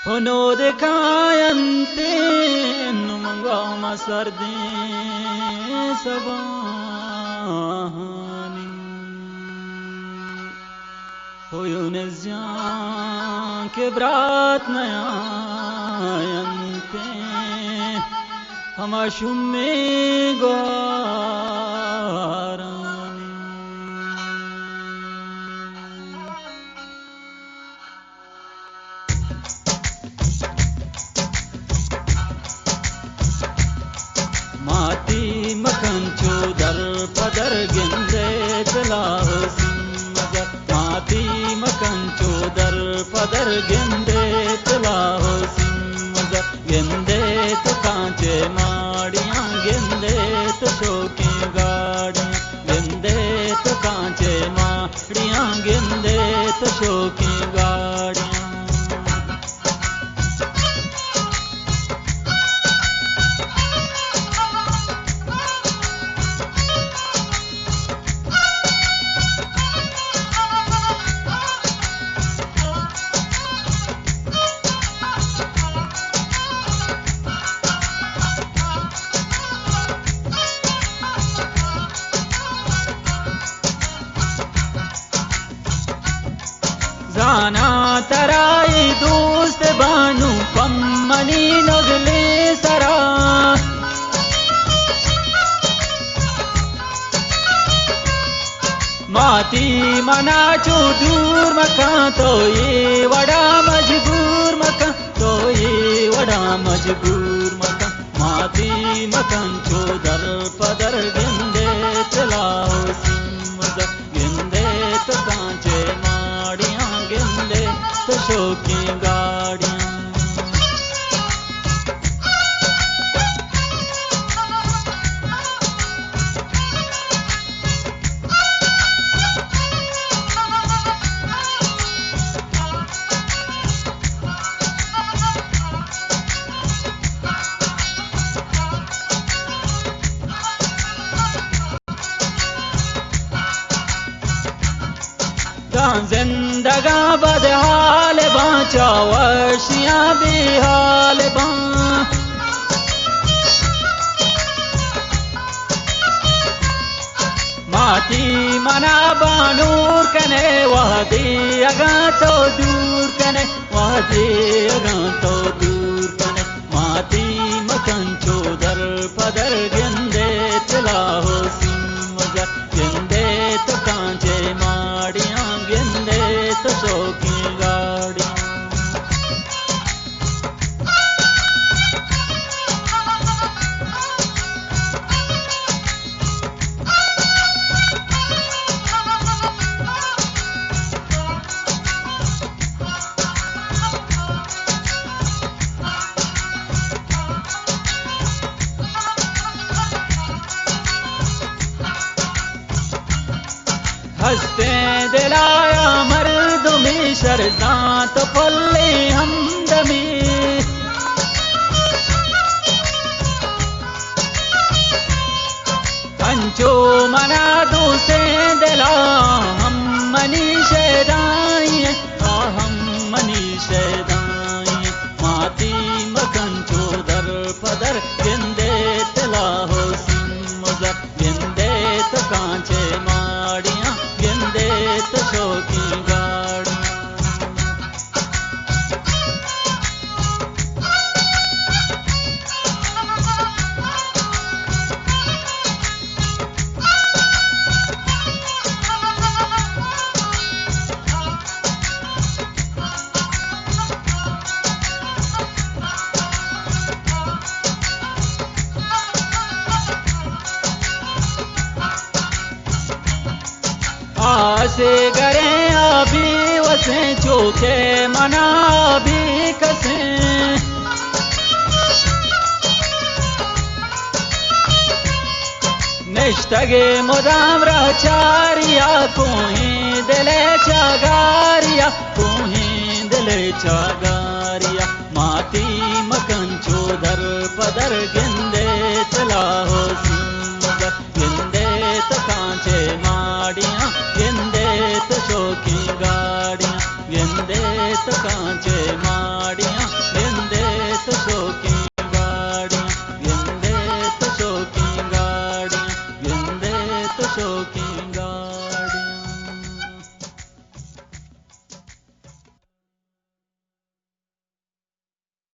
Hono de kayante numanga masarde sabani hoyunezyan kebrat nayante hamashumme gwarani माती मखंचो दर पदर गिंदे चलाओ सिमगर माती मखंचो दर पदर गिंदे चलाओ सिमगर गिंदे तो कांचे माड़ियां गिंदे तो शोकी गाड़ियां गिंदे तो कांचे माड़ियां गिंदे तो शोकी गाड़ियां जाना तराई दोस्त बानू पम्मनी नगले सरा माती मना चो दूर मका तो ये वड़ा मजबूर मका तो ये वड़ा मजबूर मका माती मकन चो दर पदर गिंदे चलाओ सिमगर गिंदे तो कांचे माड़ियां गिंदे तो शोकी गाड़ियां जिंदगा बदहाल बाचा वर्षियां बेहाल बा माती मना बानूर कने वह दे अगा तो दूर कने वह दे अगा तो दूर कने माती मकन चोदर पदर गिंदे चलाओ सिमगर गिंदे तो कांचे माड़ियां गिंदे तो शोकी गाड़ियां हंसते दिलाया मर्दमी शरदात फल्ले हमदमी कंचो मना दूसरे दिला हम मनी शेदाई हम मनी शेदाई माती मकंचो दर पदर गिंदे तिला हो सिमगर गिंदे तो कांचे माड़ियां गिंदे तो शोकी गाड़ियां आसे करे अभी वसे चोखे मना भी कसे निष्ठगे मुदाम राचारिया कोही दिले चागारिया कोही दिले चागारिया माती मकन चोदर पदर गिंदे चलाओ सिमगर गिंदे तो कांचे माड़ियां गिंदे तो शोकी गाड़ियां गिंदे तो कांचे माड़ियां तो शौकीन